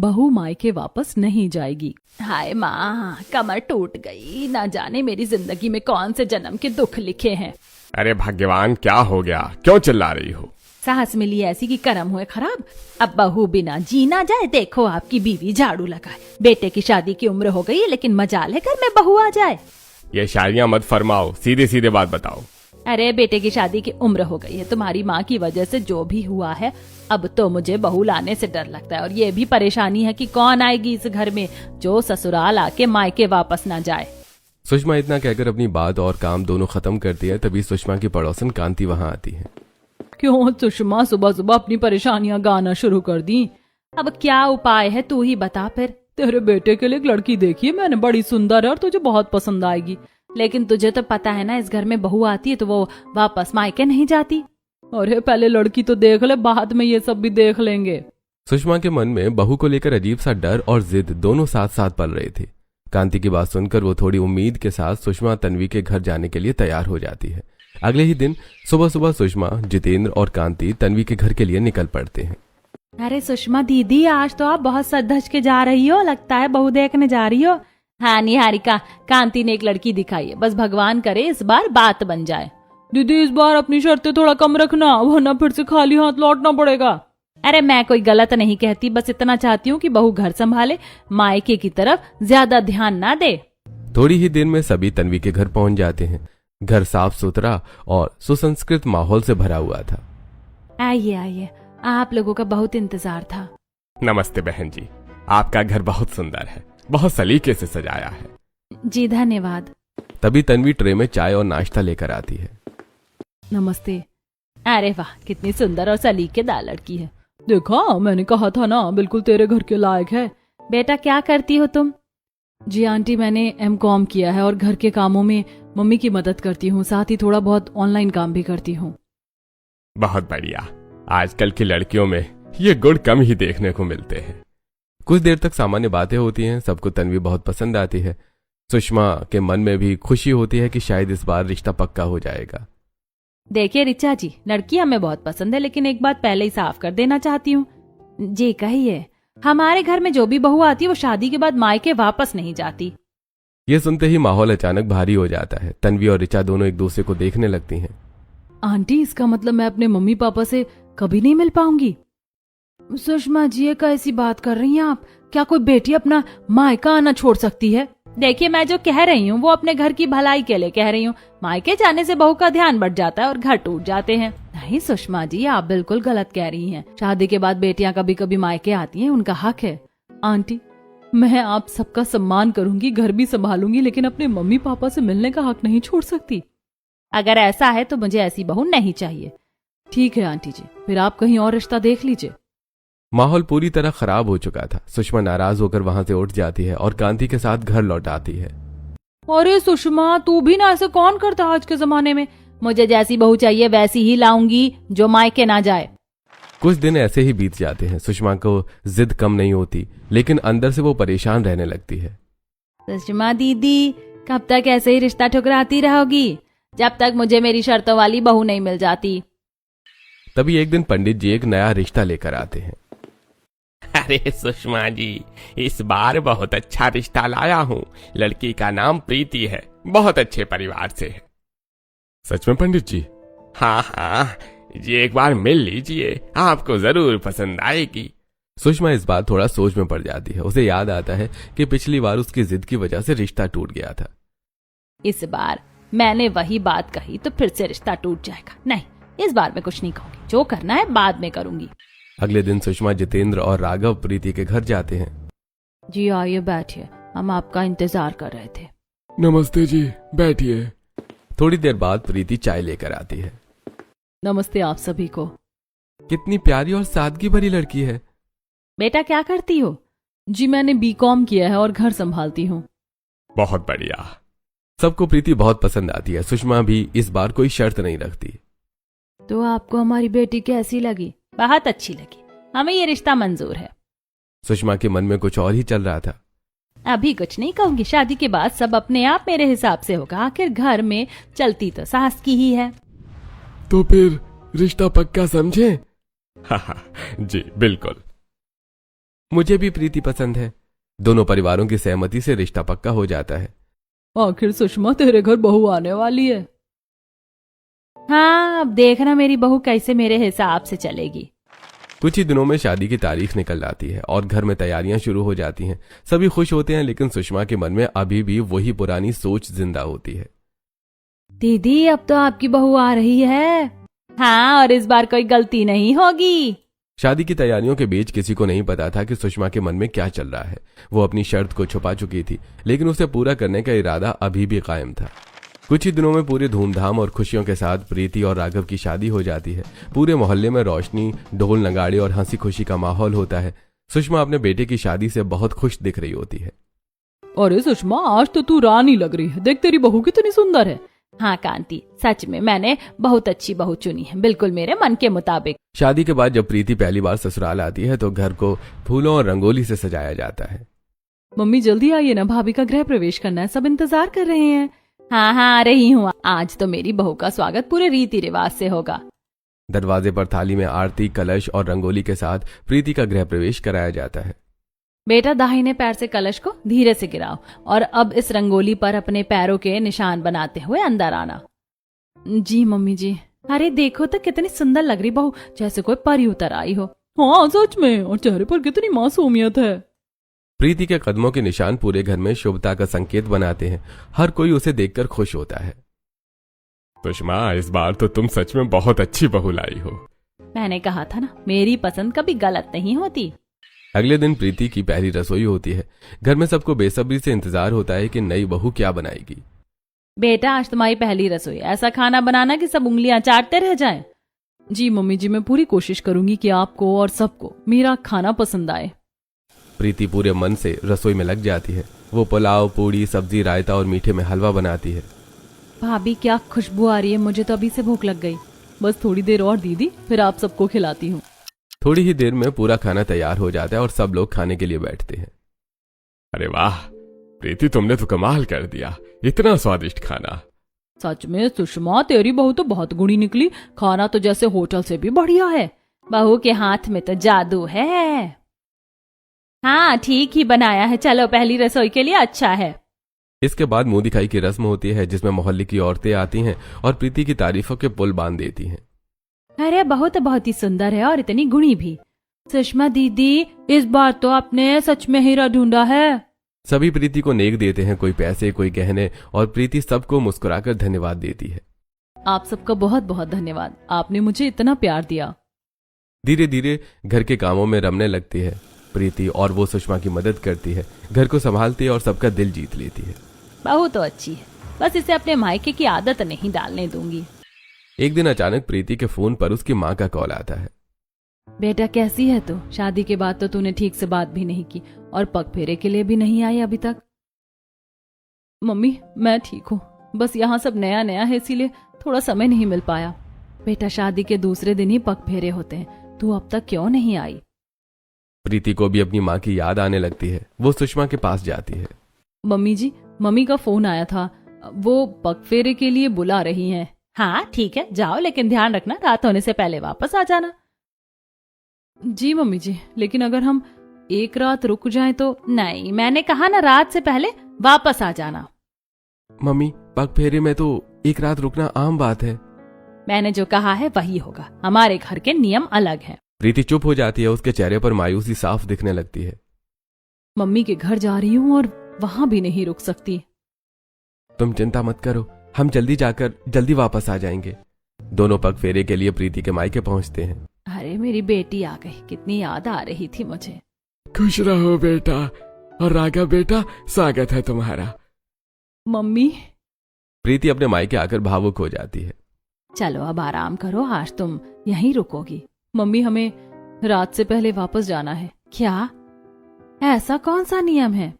बहू मायके वापस नहीं जाएगी। हाय माँ, कमर टूट गई, ना जाने मेरी जिंदगी में कौन से जन्म के दुख लिखे हैं। अरे भगवान, क्या हो गया? क्यों चिल्ला रही हो? साहस मिली ऐसी कि कर्म हुए खराब। अब बहू बिना जी ना जाए। देखो आपकी बीवी झाड़ू लगाए। बेटे की शादी की उम्र हो गई है, लेकिन मजाल है घर में बहू आ जाए। ये शायरियाँ मत फरमाओ, सीधे सीधे बात बताओ। अरे बेटे की शादी की उम्र हो गई है, तुम्हारी माँ की वजह से जो भी हुआ है, अब तो मुझे बहू लाने से डर लगता है। और ये भी परेशानी है कि कौन आएगी इस घर में जो ससुराल आके मायके वापस ना जाए। सुषमा इतना कहकर अपनी बात और काम दोनों खत्म करती है। तभी सुषमा की पड़ोसन कांति वहां आती है। क्यों सुषमा, सुबह सुबह अपनी परेशानियां गाना शुरू कर दी? अब क्या उपाय है तू ही बता फिर। तेरे बेटे के लिए एक लड़की देखी है मैंने, बड़ी सुंदर है और तुझे बहुत पसंद आएगी। लेकिन तुझे तो पता है ना, इस घर में बहू आती है तो वो वापस मायके नहीं जाती। अरे पहले लड़की तो देख ले, बाद में ये सब भी देख लेंगे। सुषमा के मन में बहू को लेकर अजीब सा डर और जिद दोनों साथ साथ पल रहे थे। कांति की बात सुनकर वो थोड़ी उम्मीद के साथ सुषमा तन्वी के घर जाने के लिए तैयार हो जाती है। अगले ही दिन सुबह सुबह सुषमा, जितेंद्र और कांति तन्वी के घर के लिए निकल पड़ते हैं। अरे सुषमा दीदी, आज तो आप बहुत सज धज के जा रही हो, लगता है बहू देखने जा रही हो। हाँ निहारिका, कांति ने एक लड़की दिखाई है, बस भगवान करे इस बार बात बन जाए। दीदी इस बार अपनी शर्तें थोड़ा कम रखना, वरना फिर से खाली हाथ लौटना पड़ेगा। अरे मैं कोई गलत नहीं कहती, बस इतना चाहती हूँ कि बहू घर संभाले, मायके की तरफ ज्यादा ध्यान ना दे। थोड़ी ही देर में सभी तन्वी के घर पहुंच जाते हैं। घर साफ सुथरा और सुसंस्कृत माहौल से भरा हुआ था। आइए आइए, आप लोगों का बहुत इंतजार था। नमस्ते बहन जी, आपका घर बहुत सुंदर है, बहुत सलीके से सजाया है। जी धन्यवाद। तभी तन्वी ट्रे में चाय और नाश्ता लेकर आती है। नमस्ते। अरे वाह, कितनी सुंदर और सलीकेदार लड़की है। देखा, मैंने कहा था ना, बिल्कुल तेरे घर के लायक है। बेटा क्या करती हो तुम? जी आंटी, मैंने एमकॉम किया है और घर के कामों में मम्मी की मदद करती हूँ, साथ ही थोड़ा बहुत ऑनलाइन काम भी करती हूँ। बहुत बढ़िया। आजकल की लड़कियों में ये गुण कम ही देखने को मिलते हैं। कुछ देर तक सामान्य बातें होती हैं। सबको तन्वी बहुत पसंद आती है। सुषमा के मन में भी खुशी होती है कि शायद इस बार रिश्ता पक्का हो जाएगा। देखिए रिचा जी, लड़की हमें बहुत पसंद है, लेकिन एक बात पहले ही साफ कर देना चाहती हूँ। जी कहिए। हमारे घर में जो भी बहू आती है वो शादी के बाद मायके वापस नहीं जाती। ये सुनते ही माहौल अचानक भारी हो जाता है। तन्वी और रिचा दोनों एक दूसरे को देखने लगती हैं। आंटी, इसका मतलब मैं अपने मम्मी पापा से कभी नहीं मिल पाऊंगी? सुषमा जी, ये कैसी बात कर रही हैं आप? क्या कोई बेटी अपना मायका आना छोड़ सकती है? देखिए, मैं जो कह रही हूँ वो अपने घर की भलाई के लिए कह रही हूँ। मायके जाने से बहू का ध्यान बढ़ जाता है और घर टूट जाते हैं। नहीं सुषमा जी, आप बिल्कुल गलत कह रही हैं। शादी के बाद बेटियां कभी कभी मायके आती हैं, उनका हक है। आंटी, मैं आप सबका सम्मान करूंगी, घर भी संभालूंगी, लेकिन अपने मम्मी पापा से मिलने का हक नहीं छोड़ सकती। अगर ऐसा है तो मुझे ऐसी बहू नहीं चाहिए। ठीक है आंटी जी, फिर आप कहीं और रिश्ता देख लीजिए। माहौल पूरी तरह खराब हो चुका था। सुषमा नाराज होकर वहां से उठ जाती है और कांति के साथ घर लौट आती है। अरे सुषमा, तू भी ना, ऐसे कौन करता है आज के जमाने में? मुझे जैसी बहू चाहिए वैसी ही लाऊंगी, जो मायके ना जाए। कुछ दिन ऐसे ही बीत जाते हैं। सुषमा को जिद कम नहीं होती, लेकिन अंदर से वो परेशान रहने लगती है। सुषमा दीदी, कब तक ऐसे ही रिश्ता ठुकराती रहोगी, जब तक मुझे मेरी शर्तों वाली बहू नहीं मिल जाती? तभी एक दिन पंडित जी एक नया रिश्ता लेकर आते हैं। अरे सुषमा जी, इस बार बहुत अच्छा रिश्ता लाया हूँ। लड़की का नाम प्रीति है, बहुत अच्छे परिवार से है। सच में पंडित जी? हाँ हाँ, ये एक बार मिल लीजिए, आपको जरूर पसंद आएगी। सुषमा इस बार थोड़ा सोच में पड़ जाती है। उसे याद आता है कि पिछली बार उसकी जिद की वजह से रिश्ता टूट गया था। इस बार मैंने वही बात कही तो फिर से रिश्ता टूट जाएगा। नहीं, इस बार मैं कुछ नहीं कहूंगी, जो करना है बाद में करूंगी। अगले दिन सुषमा, जितेंद्र और राघव प्रीति के घर जाते हैं। जी आइए बैठिए, हम आपका इंतजार कर रहे थे। नमस्ते जी, बैठिए। थोड़ी देर बाद प्रीति चाय लेकर आती है। नमस्ते आप सभी को। कितनी प्यारी और सादगी भरी लड़की है। बेटा क्या करती हो? जी मैंने बीकॉम किया है और घर संभालती हूँ। बहुत बढ़िया। सबको प्रीति बहुत पसंद आती है। सुषमा भी इस बार कोई शर्त नहीं रखती। तो आपको हमारी बेटी कैसी लगी? बहुत अच्छी लगी, हमें ये रिश्ता मंजूर है। सुषमा के मन में कुछ और ही चल रहा था। अभी कुछ नहीं कहूंगी, शादी के बाद सब अपने आप मेरे हिसाब से होगा। आखिर घर में चलती तो सास की ही है। तो फिर रिश्ता पक्का समझे? हाँ जी बिल्कुल। मुझे भी प्रीति पसंद है। दोनों परिवारों की सहमति से रिश्ता पक्का हो जाता है। आखिर सुषमा तेरे घर बहू आने वाली है। हाँ, अब देखना मेरी बहू कैसे मेरे हिसाब से चलेगी। कुछ ही दिनों में शादी की तारीख निकल आती है और घर में तैयारियां शुरू हो जाती हैं। सभी खुश होते हैं, लेकिन सुषमा के मन में अभी भी वही पुरानी सोच जिंदा होती है। दीदी, अब तो आपकी बहू आ रही है। हाँ, और इस बार कोई गलती नहीं होगी। शादी की तैयारियों के बीच किसी को नहीं पता था कि सुषमा के मन में क्या चल रहा है। वो अपनी शर्त को छुपा चुकी थी, लेकिन उसे पूरा करने का इरादा अभी भी कायम था। कुछ ही दिनों में पूरे धूमधाम और खुशियों के साथ प्रीति और राघव की शादी हो जाती है। पूरे मोहल्ले में रोशनी, ढोल नगाड़े और हंसी खुशी का माहौल होता है। सुषमा अपने बेटे की शादी से बहुत खुश दिख रही होती है। अरे सुषमा, आज तो तू रानी लग रही है। देख, तेरी बहू कितनी सुंदर है। हाँ कांति, सच में मैंने बहुत अच्छी बहू चुनी है, बिल्कुल मेरे मन के मुताबिक। शादी के बाद जब प्रीति पहली बार ससुराल आती है तो घर को फूलों और रंगोली से सजाया जाता है। मम्मी जल्दी आइए ना, भाभी का गृह प्रवेश करना है, सब इंतजार कर रहे हैं। हाँ हाँ, आ रही हूँ। आज तो मेरी बहू का स्वागत पूरे रीति रिवाज से होगा। दरवाजे पर थाली में आरती, कलश और रंगोली के साथ प्रीति का गृह प्रवेश कराया जाता है। बेटा, दाहिने पैर से कलश को धीरे से गिराओ और अब इस रंगोली पर अपने पैरों के निशान बनाते हुए अंदर आना। जी मम्मी जी। अरे देखो तो कितनी सुंदर लग रही बहू, जैसे कोई परी उतर आई हो। हाँ सच में, और चेहरे पर कितनी मासूमियत है। प्रीति के कदमों के निशान पूरे घर में शुभता का संकेत बनाते हैं। हर कोई उसे देखकर खुश होता है। सुषमा, इस बार तो तुम सच में बहुत अच्छी बहू लाई हो। मैंने कहा था ना, मेरी पसंद कभी गलत नहीं होती। अगले दिन प्रीति की पहली रसोई होती है। घर में सबको बेसब्री से इंतजार होता है कि नई बहू क्या बनाएगी। बेटा, आज तुम्हारी पहली रसोई, ऐसा खाना बनाना कि सब उंगलियां चाटते रह जाएं। जी मम्मी जी, मैं पूरी कोशिश करूंगी कि आपको और सबको मेरा खाना पसंद आए। प्रीति पूरे मन से रसोई में लग जाती है। वो पुलाव, पूड़ी, सब्जी, रायता और मीठे में हलवा बनाती है। भाभी, क्या खुशबू आ रही है, मुझे तो अभी से भूख लग गई। बस थोड़ी देर और दीदी, फिर आप सबको खिलाती हूँ। थोड़ी ही देर में पूरा खाना तैयार हो जाता है और सब लोग खाने के लिए बैठते हैं। अरे वाह प्रीति, तुमने तो कमाल कर दिया, इतना स्वादिष्ट खाना। सच में सुषमा, तेरी बहू तो बहुत गुणी निकली। खाना तो जैसे होटल से भी बढ़िया है। बहू के हाथ में तो जादू है। हाँ, ठीक ही बनाया है। चलो, पहली रसोई के लिए अच्छा है। इसके बाद मुंह दिखाई की रस्म होती है, जिसमें मोहल्ले की औरतें आती हैं और प्रीति की तारीफों के पुल बांध देती हैं। अरे बहू तो बहुत ही सुंदर है और इतनी गुणी भी। सुषमा दीदी, इस बार तो आपने सच में हीरा ढूंढा है। सभी प्रीति को नेक देते हैं, कोई पैसे, कोई गहने, और प्रीति सबको मुस्कुराकर धन्यवाद देती है। आप सबका बहुत बहुत धन्यवाद, आपने मुझे इतना प्यार दिया। धीरे धीरे घर के कामों में रमने लगती है प्रीति और वो सुषमा की मदद करती है, घर को संभालती है और सबका दिल जीत लेती है। बहू तो अच्छी है, बस इसे अपने मायके की आदत नहीं डालने दूंगी। एक दिन अचानक प्रीति के फोन पर उसकी माँ का कॉल आता है। बेटा, कैसी है तू? शादी के बाद तो तूने ठीक से बात भी नहीं की और पग फेरे के लिए भी नहीं आई अभी तक। मम्मी, मैं ठीक हूँ, बस यहाँ सब नया नया है, इसीलिए थोड़ा समय नहीं मिल पाया। बेटा, शादी के दूसरे दिन ही पग फेरे होते हैं, तू अब तक क्यों नहीं आई? प्रीति को भी अपनी माँ की याद आने लगती है। वो सुषमा के पास जाती है। मम्मी जी, मम्मी का फोन आया था, वो पग फेरे के लिए बुला रही हैं। हाँ ठीक है, जाओ, लेकिन ध्यान रखना रात होने से पहले वापस आ जाना। जी मम्मी जी, लेकिन अगर हम एक रात रुक जाएं तो? नहीं, मैंने कहा ना, रात से पहले वापस आ जाना। मम्मी, पग फेरे में तो एक रात रुकना आम बात है। मैंने जो कहा है वही होगा, हमारे घर के नियम अलग हैं। प्रीति चुप हो जाती है, उसके चेहरे पर मायूसी साफ दिखने लगती है। मम्मी के घर जा रही हूँ और वहां भी नहीं रुक सकती। तुम चिंता मत करो, हम जल्दी जाकर जल्दी वापस आ जाएंगे। दोनों पग फेरे के लिए प्रीति के मायके पहुंचते हैं। अरे मेरी बेटी आ गई, कितनी याद आ रही थी मुझे। खुश रहो बेटा, और राघव बेटा, स्वागत है तुम्हारा। मम्मी। प्रीति अपने मायके आकर भावुक हो जाती है। चलो अब आराम करो, आज तुम यहीं रुकोगी। मम्मी, हमें रात से पहले वापस जाना है। क्या? ऐसा कौन सा नियम है?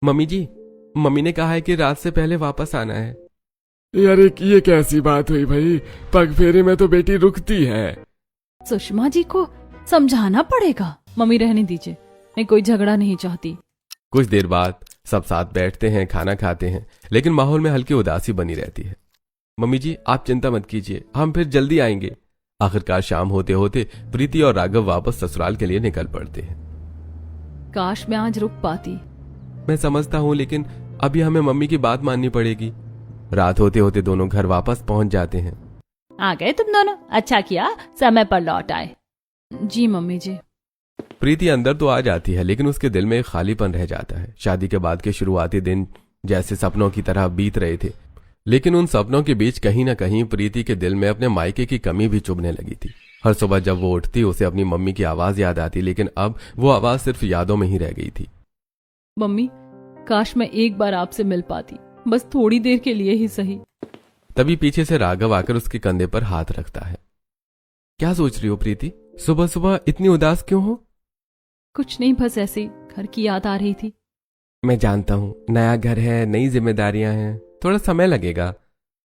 मम्मी जी, मम्मी ने कहा है कि रात से पहले वापस आना है। यार ये कैसी बात हुई भाई, पग फेरे में तो बेटी रुकती है। सुषमा जी को समझाना पड़ेगा। मम्मी रहने दीजिए, मैं कोई झगड़ा नहीं चाहती। कुछ देर बाद सब साथ बैठते हैं, खाना खाते हैं, लेकिन माहौल में हल्की उदासी बनी रहती है। मम्मी जी, आप चिंता मत कीजिए, हम फिर जल्दी आएंगे। आखिरकार शाम होते होते प्रीति और राघव वापस ससुराल के लिए निकल पड़ते हैं। काश मैं आज रुक पाती। मैं समझता हूँ, लेकिन अभी हमें मम्मी की बात माननी पड़ेगी। रात होते होते दोनों घर वापस पहुंच जाते हैं। आ गए तुम दोनों, अच्छा किया समय पर लौट आए। जी मम्मी जी। प्रीति अंदर तो आ जाती है, लेकिन उसके दिल में एक खालीपन रह जाता है। शादी के बाद के शुरुआती दिन जैसे सपनों की तरह बीत रहे थे, लेकिन उन सपनों के बीच कहीं ना कहीं प्रीति के दिल में अपने मायके की कमी भी चुभने लगी थी। हर सुबह जब वो उठती उसे अपनी मम्मी की आवाज याद आती, लेकिन अब वो आवाज सिर्फ यादों में ही रह गई थी। मम्मी, काश मैं एक बार आपसे मिल पाती, बस थोड़ी देर के लिए ही सही। तभी पीछे से राघव आकर उसके कंधे पर हाथ रखता है। क्या सोच रही हो प्रीति? सुबह सुबह इतनी उदास क्यों हो? कुछ नहीं, बस ऐसे ही घर की याद आ रही थी। मैं जानता हूँ, नया घर है, नई जिम्मेदारियां हैं, थोड़ा समय लगेगा।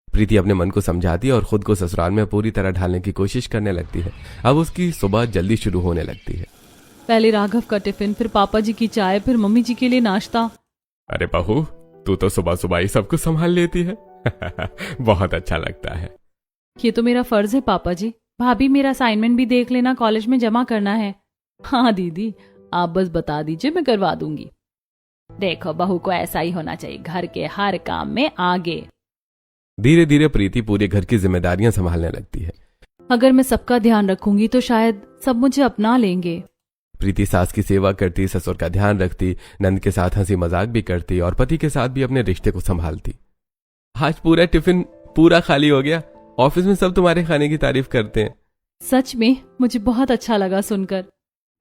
प्रीति अपने मन को समझाती है और खुद को ससुराल में पूरी तरह ढालने की कोशिश करने लगती है। अब उसकी सुबह जल्दी शुरू होने लगती है। पहले राघव का टिफिन, फिर पापा जी की चाय, फिर मम्मी जी के लिए नाश्ता। अरे बहू, तू तो सुबह सुबह ही सब कुछ संभाल लेती है। बहुत अच्छा लगता है। ये तो मेरा फर्ज है पापा जी। भाभी, मेरा असाइनमेंट भी देख लेना, कॉलेज में जमा करना है। हाँ दीदी, आप बस बता दीजिए, मैं करवा दूंगी। देखो, बहू को ऐसा ही होना चाहिए, घर के हर काम में आगे। धीरे धीरे प्रीति पूरे घर की जिम्मेदारियां संभालने लगती है। अगर मैं सबका ध्यान रखूंगी तो शायद सब मुझे अपना लेंगे। प्रीति सास की सेवा करती, ससुर का ध्यान रखती, नंद के साथ हंसी मजाक भी करती और पति के साथ भी अपने रिश्ते को संभालती। आज पूरा टिफिन पूरा खाली हो गया। ऑफिस में सब तुम्हारे खाने की तारीफ करते हैं। सच में मुझे बहुत अच्छा लगा सुनकर।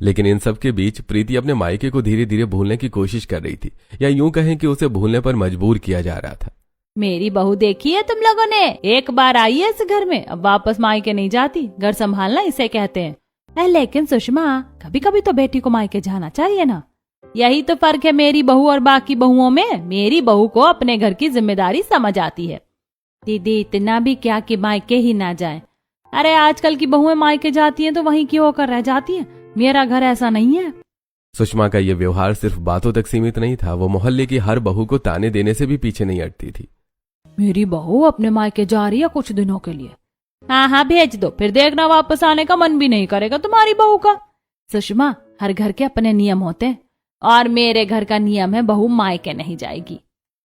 लेकिन इन सब के बीच प्रीति अपने मायके को धीरे धीरे भूलने की कोशिश कर रही थी, या यूं कहें कि उसे भूलने पर मजबूर किया जा रहा था। मेरी बहू देखी है तुम लोगों ने, एक बार आई है इस घर में, अब वापस मायके नहीं जाती। घर संभालना इसे कहते हैं। लेकिन सुषमा, कभी कभी तो बेटी को मायके जाना चाहिए ना। यही तो फर्क है मेरी बहू और बाकी बहुओं में। मेरी बहू को अपने घर की जिम्मेदारी समझ आती है। दीदी, इतना भी क्या कि मायके ही ना जाए। अरे आजकल की बहुएं मायके जाती हैं तो वहीं की होकर रह जाती हैं। मेरा घर ऐसा नहीं है। सुषमा का यह व्यवहार सिर्फ बातों तक सीमित नहीं था, वो मोहल्ले की हर बहू को ताने देने से भी पीछे नहीं हटती थी। मेरी बहू अपने मायके जा रही है कुछ दिनों के लिए। हाँ हाँ, भेज दो, फिर देखना वापस आने का मन भी नहीं करेगा तुम्हारी बहू का। सुषमा, हर घर के अपने नियम होते हैं, और मेरे घर का नियम है बहू मायके नहीं जाएगी।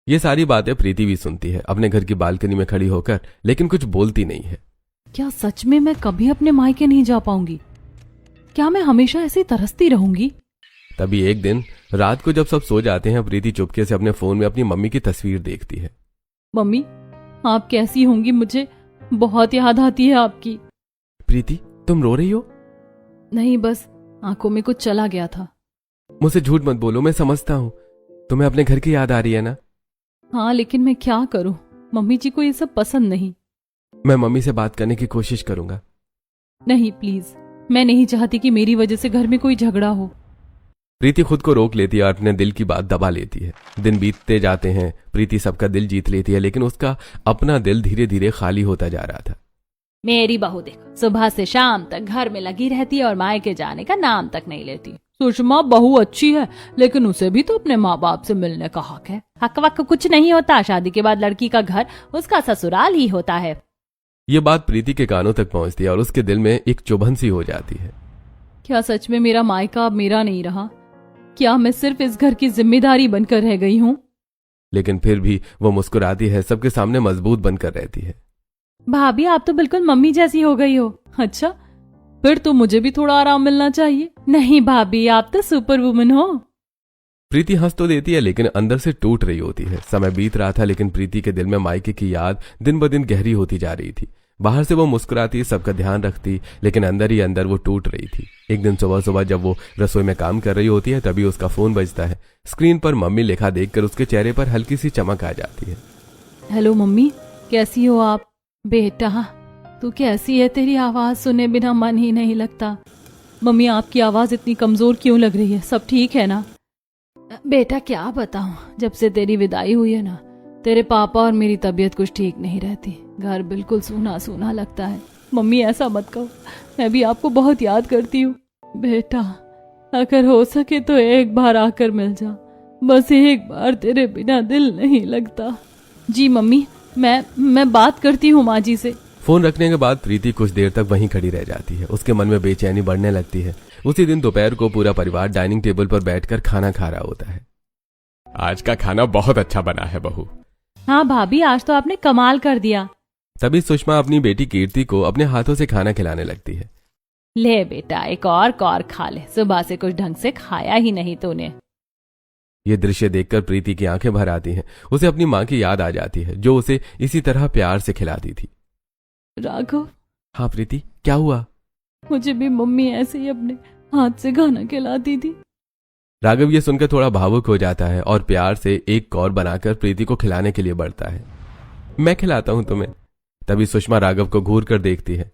ये सारी बातें प्रीति भी सुनती है अपने घर की बालकनी में खड़ी होकर, लेकिन कुछ बोलती नहीं है। क्या सच में मैं कभी अपने मायके नहीं जा पाऊंगी? क्या मैं हमेशा ऐसी तरसती रहूंगी? तभी एक दिन रात को जब सब सो जाते हैं, प्रीति चुपके से अपने फोन में अपनी मम्मी की तस्वीर देखती है। मम्मी, आप कैसी होंगी? मुझे बहुत याद आती है आपकी। प्रीति, तुम रो रही हो? नहीं, बस आंखों में कुछ चला गया था। मुझसे झूठ मत बोलो, मैं समझता हूँ तुम्हें अपने घर की याद आ रही है ना। हाँ, लेकिन मैं क्या करूं, मम्मी जी को ये सब पसंद नहीं। मैं मम्मी से बात करने की कोशिश करूंगा। नहीं प्लीज, मैं नहीं चाहती कि मेरी वजह से घर में कोई झगड़ा हो। प्रीति खुद को रोक लेती है और अपने दिल की बात दबा लेती है। दिन बीतते जाते हैं, प्रीति सबका दिल जीत लेती है, लेकिन उसका अपना दिल धीरे धीरे खाली होता जा रहा था। मेरी बहू देखो, सुबह से शाम तक घर में लगी रहती है और मायके जाने का नाम तक नहीं लेती। सुषमा बहू अच्छी है, लेकिन उसे भी तो अपने माँ बाप से मिलने का हक है। हक वक कुछ नहीं होता, शादी के बाद लड़की का घर उसका ससुराल ही होता है। ये बात प्रीति के कानों तक पहुंचती है और उसके दिल में एक चुभन सी हो जाती है। क्या सच में मेरा मायका अब मेरा नहीं रहा? क्या मैं सिर्फ इस घर की जिम्मेदारी बनकर रह गई हूँ? लेकिन फिर भी वो मुस्कुराती है, सबके सामने मजबूत बनकर रहती है। भाभी, आप तो बिल्कुल मम्मी जैसी हो गई हो। अच्छा, फिर तो मुझे भी थोड़ा आराम मिलना चाहिए। नहीं भाभी, आप तो सुपर वुमन हो। प्रीति हंस तो देती है, लेकिन अंदर से टूट रही होती है। समय बीत रहा था, लेकिन प्रीति के दिल में मायके की याद दिन ब दिन गहरी होती जा रही थी। बाहर से वो मुस्कुराती, सबका ध्यान रखती, लेकिन अंदर ही अंदर वो टूट रही थी। एक दिन सुबह सुबह जब वो रसोई में काम कर रही होती है, तभी उसका फोन बजता है। स्क्रीन पर मम्मी लिखा देखकर उसके चेहरे पर हल्की सी चमक आ जाती है। हेलो मम्मी, कैसी हो आप? बेटा, तू कैसी है? तेरी आवाज सुने बिना मन ही नहीं लगता। मम्मी, आपकी आवाज इतनी कमजोर क्यों लग रही है? सब ठीक है ना? बेटा क्या बताऊं, जब से तेरी विदाई हुई है ना, तेरे पापा और मेरी तबीयत कुछ ठीक नहीं रहती। घर बिल्कुल सूना सूना लगता है। मम्मी ऐसा मत कहो, मैं भी आपको बहुत याद करती हूँ। बेटा, अगर हो सके तो एक बार आकर मिल जा, बस एक बार, तेरे बिना दिल नहीं लगता। जी मम्मी, मैं बात करती हूँ माँ जी से। फोन रखने के बाद प्रीति कुछ देर तक वहीं खड़ी रह जाती है। उसके मन में बेचैनी बढ़ने लगती है। उसी दिन दोपहर को पूरा परिवार डाइनिंग टेबल पर बैठकर खाना खा रहा होता है। आज का खाना बहुत अच्छा बना है बहू। हाँ भाभी, आज तो आपने कमाल कर दिया। तभी सुषमा अपनी बेटी कीर्ति को अपने हाथों से खाना खिलाने लगती है। ले बेटा, एक और कौर खा ले, सुबह से कुछ ढंग से खाया ही नहीं तूने। ये दृश्य देखकर प्रीति की आंखें भर आती हैं। उसे अपनी माँ की याद आ जाती है जो उसे इसी तरह प्यार से खिलाती थी। राघव, हाँ प्रीति, क्या हुआ? मुझे भी मम्मी ऐसे ही अपने हाथ से खाना खिलाती थी। राघव ये सुनकर थोड़ा भावुक हो जाता है और प्यार से एक कौर बनाकर प्रीति को खिलाने के लिए बढ़ता है। मैं खिलाता हूं तुम्हें। तभी सुषमा राघव को घूर कर देखती है।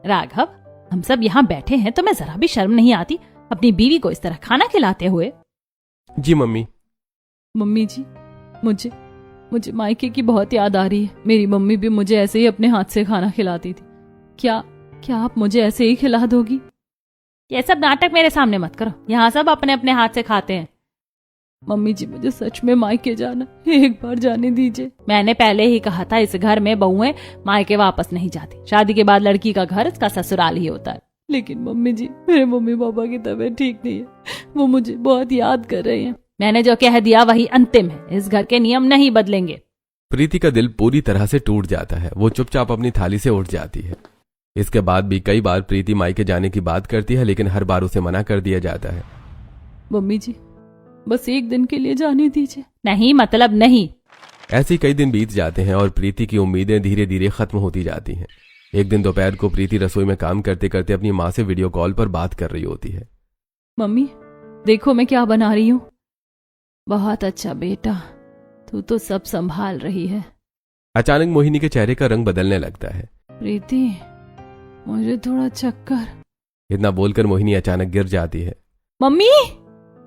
राघव, हम सब यहाँ बैठे हैं तो मैं जरा भी शर्म नहीं आती अपनी बीवी को इस तरह खाना खिलाते हुए? जी मम्मी। मम्मी जी, मुझे मायके की बहुत याद आ रही है। मेरी मम्मी भी मुझे ऐसे ही अपने हाथ से खाना खिलाती थी। क्या आप मुझे ऐसे ही खिला दोगी? ये सब नाटक मेरे सामने मत करो, यहाँ सब अपने अपने हाथ से खाते हैं। मम्मी जी, मुझे सच में मायके जाना, एक बार जाने दीजिए। मैंने पहले ही कहा था, इस घर में बहुएं मायके वापस नहीं जाती। शादी के बाद लड़की का घर इसका ससुराल ही होता है। लेकिन मम्मी जी, मेरे मम्मी पापा की तबीयत ठीक नहीं है, वो मुझे बहुत याद कर रहे हैं। मैंने जो कह दिया वही अंतिम है, इस घर के नियम नहीं बदलेंगे। प्रीति का दिल पूरी तरह से टूट जाता है। वो चुपचाप अपनी थाली से उठ जाती है। इसके बाद भी कई बार प्रीति मायके जाने की बात करती है, लेकिन हर बार उसे मना कर दिया जाता है। मम्मी जी, बस एक दिन के लिए जाने दीजिए। नहीं, मतलब नहीं। ऐसे कई दिन बीत जाते हैं और प्रीति की उम्मीदें धीरे धीरे खत्म होती जाती हैं। एक दिन दोपहर को प्रीति रसोई में काम करते करते अपनी माँ से वीडियो कॉल पर बात कर रही होती है। मम्मी, देखो मैं क्या बना रही हूँ। बहुत अच्छा बेटा, तू तो सब संभाल रही है। अचानक मोहिनी के चेहरे का रंग बदलने लगता है। प्रीति, मुझे थोड़ा चक्कर। इतना बोलकर मोहिनी अचानक गिर जाती है। मम्मी,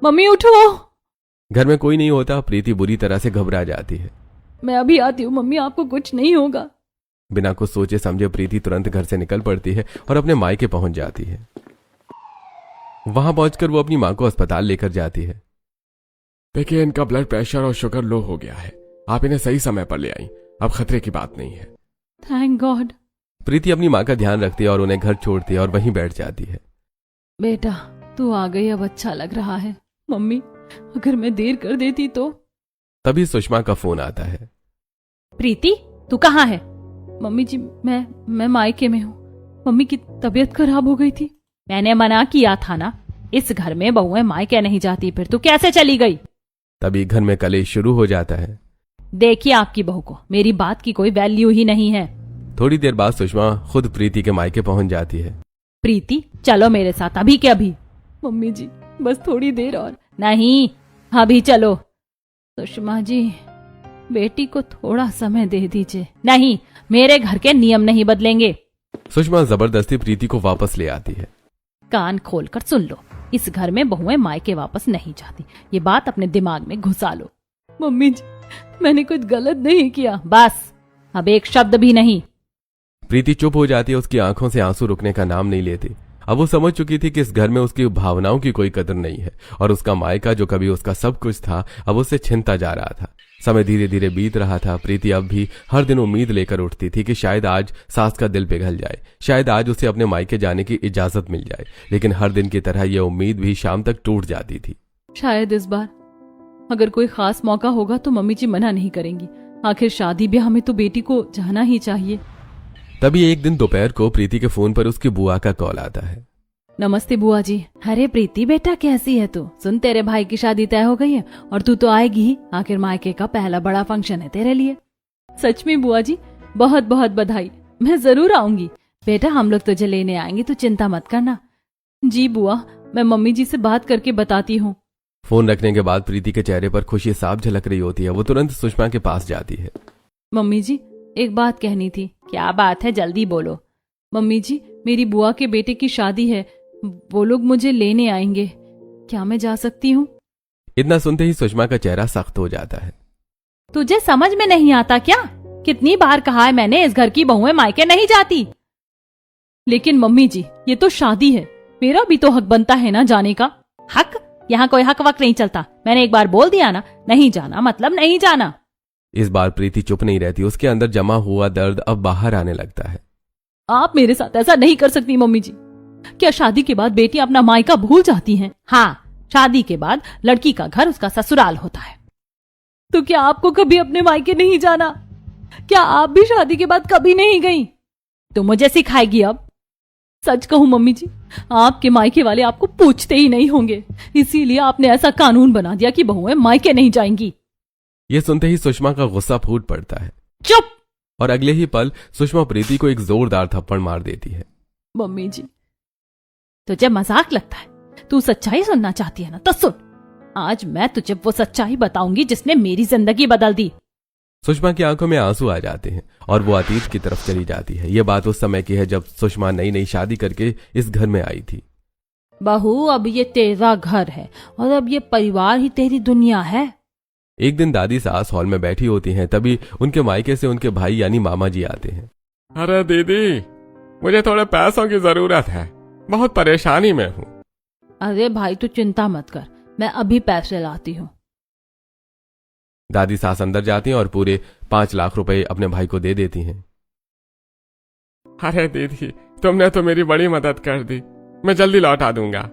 मम्मी उठो। घर में कोई नहीं होता। प्रीति बुरी तरह से घबरा जाती है। मैं अभी आती हूँ मम्मी, आपको कुछ नहीं होगा। बिना कुछ सोचे समझे प्रीति तुरंत घर से निकल पड़ती है और अपने मायके पहुंच जाती है। वहां पहुंचकर वो अपनी मां को अस्पताल लेकर जाती है। देखिए, इनका ब्लड प्रेशर और शुगर लो हो गया है। आप इन्हें सही समय पर ले आई, अब खतरे की बात नहीं है। Thank God. प्रीति अपनी मां का ध्यान रखती है और उन्हें घर छोड़ती है और वहीं बैठ जाती है। बेटा, तू आ गई, अब अच्छा लग रहा है। मम्मी, अगर मैं देर कर देती तो? तभी सुषमा का फोन आता है। प्रीति, तू कहाँ है? मम्मी जी, मैं मायके में हूँ। मम्मी की तबीयत खराब हो गई थी। मैंने मना किया था ना, इस घर में बहुएं मायके नहीं जाती, फिर तू कैसे चली गई? तभी घर में कलेश शुरू हो जाता है। देखिए, आपकी बहू को मेरी बात की कोई वैल्यू ही नहीं है। थोड़ी देर बाद सुषमा खुद प्रीति के मायके पहुंच जाती है। प्रीति, चलो मेरे साथ, अभी के अभी। मम्मी जी, बस थोड़ी देर और। नहीं, अभी चलो। सुषमा जी, बेटी को थोड़ा समय दे दीजिए। नहीं, मेरे घर के नियम नहीं बदलेंगे। सुषमा जबरदस्ती प्रीति को वापस ले आती है। कान खोलकर सुन लो, इस घर में बहुएं मायके वापस नहीं जाती, ये बात अपने दिमाग में घुसा लो। मम्मी जी, मैंने कुछ गलत नहीं किया, बस अब एक शब्द भी नहीं। प्रीति चुप हो जाती है। उसकी आंखों से आंसू रुकने का नाम नहीं लेते। अब वो समझ चुकी थी कि इस घर में उसकी भावनाओं की कोई कदर नहीं है और उसका मायका जो कभी उसका सब कुछ था अब उससे छिनता जा रहा था। समय धीरे धीरे बीत रहा था। प्रीति अब भी हर दिन उम्मीद लेकर उठती थी कि शायद आज सास का दिल पिघल जाए, शायद आज उसे अपने मायके जाने की इजाजत मिल जाए। लेकिन हर दिन की तरह यह उम्मीद भी शाम तक टूट जाती थी। शायद इस बार अगर कोई खास मौका होगा तो मम्मी जी मना नहीं करेंगी। आखिर शादी ब्याह में तो बेटी को जाना ही चाहिए। तभी एक दिन दोपहर को प्रीति के फोन पर उसकी बुआ का कॉल आता है। नमस्ते बुआ जी। अरे प्रीति बेटा, कैसी है तू? सुन, तेरे भाई की शादी तय हो गई है और तू तो आएगी ही। आखिर मायके का पहला बड़ा फंक्शन है तेरे लिए। सच में बुआ जी, बहुत बहुत बधाई। मैं जरूर आऊंगी। बेटा, हम लोग तुझे लेने आएंगे, तो चिंता मत करना। जी बुआ, मैं मम्मी जी से बात करके बताती हूँ। फोन रखने के बाद प्रीति के चेहरे पर खुशी साफ झलक रही होती है। वो तुरंत सुषमा के पास जाती है। मम्मी जी, एक बात कहनी थी। क्या बात है, जल्दी बोलो। मम्मी जी, मेरी बुआ के बेटे की शादी है, वो लोग मुझे लेने आएंगे, क्या मैं जा सकती हूँ? इतना सुनते ही सुषमा का चेहरा सख्त हो जाता है। तुझे समझ में नहीं आता क्या? कितनी बार कहा है मैंने, इस घर की बहुएं मायके नहीं जाती। लेकिन मम्मी जी, ये तो शादी है, मेरा भी तो हक बनता है ना जाने का। हक? यहाँ कोई हक वक नहीं चलता। मैंने एक बार बोल दिया ना, नहीं जाना मतलब नहीं जाना। इस बार प्रीति चुप नहीं रहती। उसके अंदर जमा हुआ दर्द अब बाहर आने लगता है। आप मेरे साथ ऐसा नहीं कर सकती मम्मी जी। क्या शादी के बाद बेटी अपना मायका भूल जाती हैं? हाँ, शादी के बाद लड़की का घर उसका ससुराल होता है। तो क्या आपको कभी अपने मायके नहीं जाना? क्या आप भी शादी के बाद कभी नहीं गई? तो मुझे सिखाएगी अब? सच कहूं मम्मी जी, आपके मायके वाले आपको पूछते ही नहीं होंगे, इसीलिए आपने ऐसा कानून बना दिया कि बहुएं मायके नहीं जाएंगी। ये सुनते ही सुषमा का गुस्सा फूट पड़ता है चुप! और अगले ही पल सुषमा प्रीति को एक जोरदार थप्पड़ मार देती है। मम्मी जी, तुझे मजाक लगता है? तू सच्चाई सुनना चाहती है ना, तो सुन। आज मैं तुझे वो सच्चाई बताऊंगी जिसने मेरी जिंदगी बदल दी। सुषमा की आंखों में आंसू आ जाते हैं और वो अतीत की तरफ चली जाती है। ये बात उस समय की है जब सुषमा नई नई शादी करके इस घर में आई थी। बहू, अब ये तेरा घर है और अब ये परिवार ही तेरी दुनिया है। एक दिन दादी सास हॉल में बैठी होती हैं, तभी उनके मायके से उनके भाई यानी मामा जी आते हैं। अरे दीदी, मुझे थोड़े पैसों की जरूरत है, बहुत परेशानी में हूँ। अरे भाई, तू चिंता मत कर, मैं अभी पैसे लाती हूँ। दादी सास अंदर जाती हैं और पूरे 5 लाख रुपए अपने भाई को दे देती हैं। अरे दीदी, तुमने तो मेरी बड़ी मदद कर दी, मैं जल्दी लौटा दूंगा।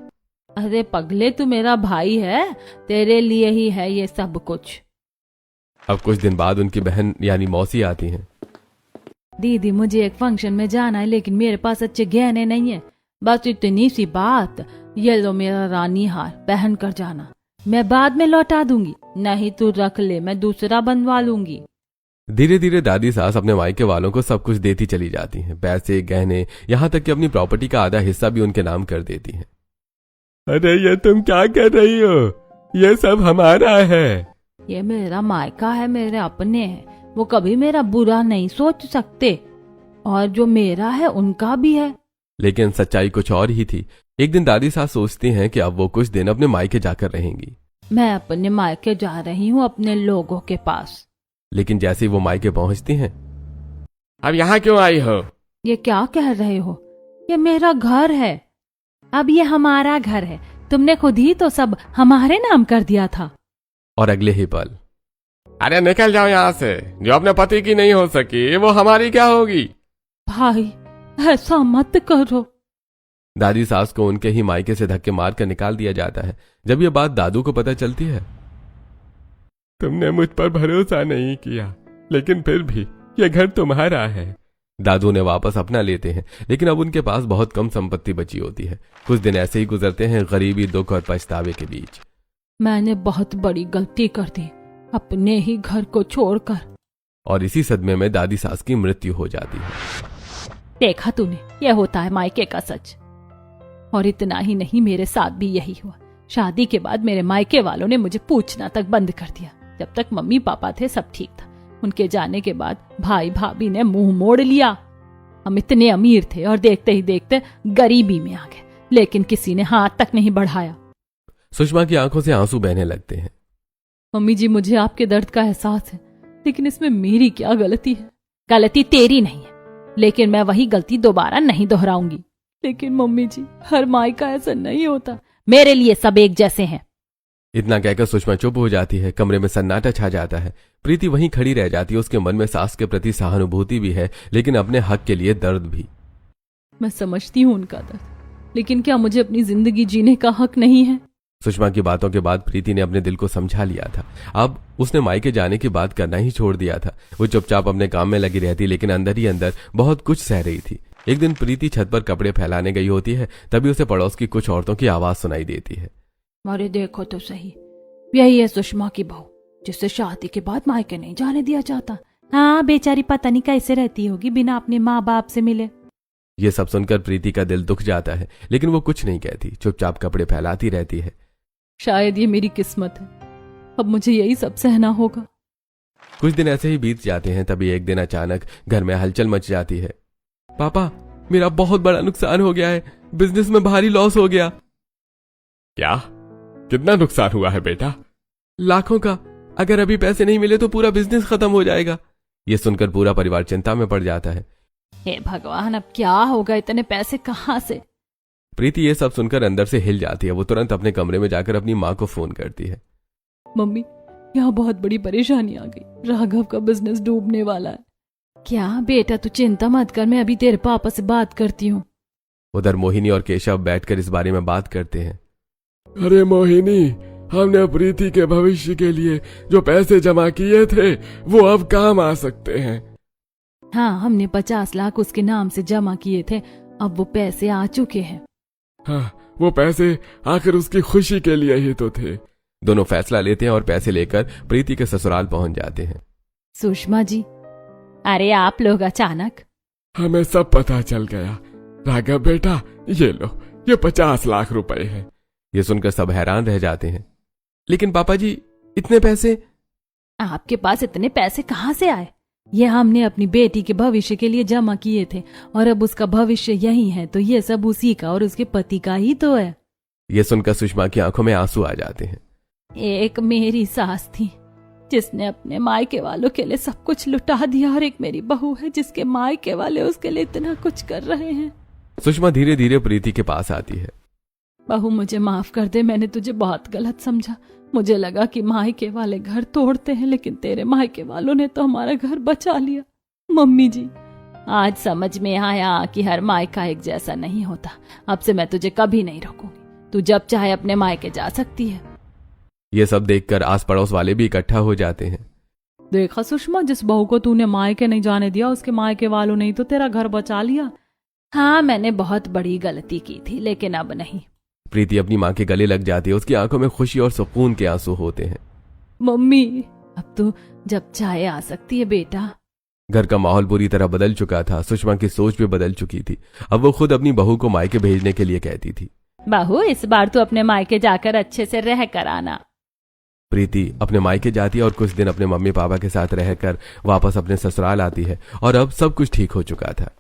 अरे पगले, तू मेरा भाई है, तेरे लिए ही है ये सब कुछ। अब कुछ दिन बाद उनकी बहन यानी मौसी आती हैं। दीदी, मुझे एक फंक्शन में जाना है, लेकिन मेरे पास अच्छे गहने नहीं है। बस इतनी सी बात, ये लो मेरा रानी हार, पहन कर जाना, मैं बाद में लौटा दूंगी। नहीं तू रख ले, मैं दूसरा बनवा लूंगी। धीरे धीरे दादी सास अपने मायके वालों को सब कुछ देती चली जाती हैं, पैसे, गहने, यहाँ तक कि अपनी प्रॉपर्टी का आधा हिस्सा भी उनके नाम कर देती हैं। अरे ये तुम क्या कर रही हो? ये सब हमारा है। ये मेरा मायका है, मेरे अपने हैं, वो कभी मेरा बुरा नहीं सोच सकते, और जो मेरा है उनका भी है। लेकिन सच्चाई कुछ और ही थी। एक दिन दादी सास सोचती हैं कि अब वो कुछ दिन अपने मायके जाकर रहेंगी। मैं अपने मायके जा रही हूँ, अपने लोगों के पास। लेकिन जैसे ही वो मायके पहुंचती हैं, अब यहाँ क्यों आई हो? ये क्या कह रहे हो? ये मेरा घर है, अब ये हमारा घर है। तुमने खुद ही तो सब हमारे नाम कर दिया था। और अगले ही पल, अरे निकल जाओ यहाँ से, जो अपने पति की नहीं हो सकी वो हमारी क्या होगी? भाई, ऐसा मत करो। दादी सास को उनके ही मायके से धक्के मार कर निकाल दिया जाता है। जब ये बात दादू को पता चलती है, तुमने मुझ पर भरोसा नहीं किया, लेकिन फिर भी ये घर तुम्हारा है। दादू ने वापस अपना लेते हैं, लेकिन अब उनके पास बहुत कम संपत्ति बची होती है। कुछ दिन ऐसे ही गुजरते हैं, गरीबी, दुख और पछतावे के बीच। मैंने बहुत बड़ी गलती कर दी, अपने ही घर को छोड़कर। और इसी सदमे में दादी सास की मृत्यु हो जाती है। देखा तूने, यह होता है मायके का सच। और इतना ही नहीं, मेरे साथ भी यही हुआ। शादी के बाद मेरे मायके वालों ने मुझे पूछना तक बंद कर दिया। जब तक मम्मी पापा थे सब ठीक था, उनके जाने के बाद भाई भाभी ने मुंह मोड़ लिया। हम इतने अमीर थे और देखते ही देखते गरीबी में आ गए, लेकिन किसी ने हाथ तक नहीं बढ़ाया। सुषमा की आंखों से आंसू बहने लगते हैं। मम्मी जी, मुझे आपके दर्द का एहसास है, लेकिन इसमें मेरी क्या गलती है? गलती तेरी नहीं है, लेकिन मैं वही गलती दोबारा नहीं दोहराऊंगी। लेकिन मम्मी जी, हर मायका ऐसा नहीं होता, मेरे लिए सब एक जैसे हैं। इतना कहकर सुषमा चुप हो जाती है। कमरे में सन्नाटा छा जाता है। प्रीति वहीं खड़ी रह जाती है। उसके मन में सास के प्रति सहानुभूति भी है, लेकिन अपने हक के लिए दर्द भी। मैं समझती हूँ उनका दर्द, लेकिन क्या मुझे अपनी जिंदगी जीने का हक नहीं है? सुषमा की बातों के बाद प्रीति ने अपने दिल को समझा लिया था। अब उसने मायके जाने की बात करना ही छोड़ दिया था। वो चुपचाप अपने काम में लगी रहती, लेकिन अंदर ही अंदर बहुत कुछ सह रही थी। एक दिन प्रीति छत पर कपड़े फैलाने गई होती है, तभी उसे पड़ोस की कुछ औरतों की आवाज सुनाई देती है। अरे देखो तो सही, यही है सुषमा की बहू, जिससे शादी के बाद मायके नहीं जाने दिया जाता। हाँ, बेचारी पता नहीं कैसे रहती होगी बिना अपने माँ बाप से मिले। ये सब सुनकर प्रीति का दिल दुख जाता है, लेकिन वो कुछ नहीं कहती, चुपचाप कपड़े फैलाती रहती है। शायद ये मेरी किस्मत है, अब मुझे यही सब सहना होगा। कुछ दिन ऐसे ही बीत जाते हैं, तभी एक दिन अचानक घर में हलचल मच जाती है। पापा, मेरा बहुत बड़ा नुकसान हो गया है, बिजनेस में भारी लॉस हो गया। क्या? कितना नुकसान हुआ है बेटा? लाखों का। अगर अभी पैसे नहीं मिले तो पूरा बिजनेस खत्म हो जाएगा। ये सुनकर पूरा परिवार चिंता में पड़ जाता है। हे भगवान, अब क्या होगा? इतने पैसे कहाँ से? प्रीति ये सब सुनकर अंदर से हिल जाती है। वो तुरंत अपने कमरे में जाकर अपनी माँ को फोन करती है। मम्मी, यहाँ बहुत बड़ी परेशानी आ गई, राघव का बिजनेस डूबने वाला है। क्या बेटा, तू चिंता मत कर, मैं अभी तेरे पापा से बात करती हूँ। उधर मोहिनी और केशव बैठकर इस बारे में बात करते हैं। अरे मोहिनी, हमने प्रीति के भविष्य के लिए जो पैसे जमा किए थे वो अब काम आ सकते हैं। हाँ, हमने 50 लाख उसके नाम से जमा किए थे, अब वो पैसे आ चुके हैं। हाँ, वो पैसे आखिर उसकी खुशी के लिए ही तो थे। दोनों फैसला लेते हैं और पैसे लेकर प्रीति के ससुराल पहुंच जाते हैं। सुषमा जी, अरे आप लोग अचानक? हमें सब पता चल गया। राघव बेटा, ये लो, ये 50 लाख रुपए हैं। ये सुनकर सब हैरान रह जाते हैं। लेकिन पापा जी, इतने पैसे? आपके पास इतने पैसे कहाँ से आए? ये हमने अपनी बेटी के भविष्य के लिए जमा किए थे और अब उसका भविष्य यही है, तो ये सब उसी का और उसके पति का ही तो है। ये सुनकर सुषमा की आंखों में आंसू आ जाते हैं। एक मेरी सास थी जिसने अपने मायके वालों के लिए सब कुछ लुटा दिया, और एक मेरी बहू है जिसके मायके वाले उसके लिए इतना कुछ कर रहे हैं। सुषमा धीरे धीरे प्रीति के पास आती है। बहू, मुझे माफ कर दे, मैंने तुझे बहुत गलत समझा। मुझे लगा कि मायके वाले घर तोड़ते हैं, लेकिन तेरे मायके वालों ने तो हमारा घर बचा लिया। मम्मी जी, आज समझ में आया कि हर मायका एक जैसा नहीं होता। अब से मैं तुझे कभी नहीं रोकूंगी, तू जब चाहे अपने मायके जा सकती है। ये सब देखकर आस पड़ोस वाले भी इकट्ठा हो जाते हैं। देखा सुषमा, जिस बहू को तूने मायके नहीं जाने दिया उसके मायके वालों ने ही तो तेरा घर बचा लिया। हाँ, मैंने बहुत बड़ी गलती की थी, लेकिन अब नहीं। प्रीति अपनी माँ के गले लग जाती है। उसकी आंखों में खुशी और सुकून के आंसू होते हैं। मम्मी, अब तू जब चाहे आ सकती है बेटा। घर का माहौल पूरी तरह बदल चुका था। सुषमा की सोच भी बदल चुकी थी। अब वो खुद अपनी बहू को मायके भेजने के लिए कहती थी। बहू, इस बार तू अपने मायके जाकर अच्छे से रह कर आना। प्रीति अपने मायके जाती है और कुछ दिन अपने मम्मी पापा के साथ रहकर वापस अपने ससुराल आती है और अब सब कुछ ठीक हो चुका था।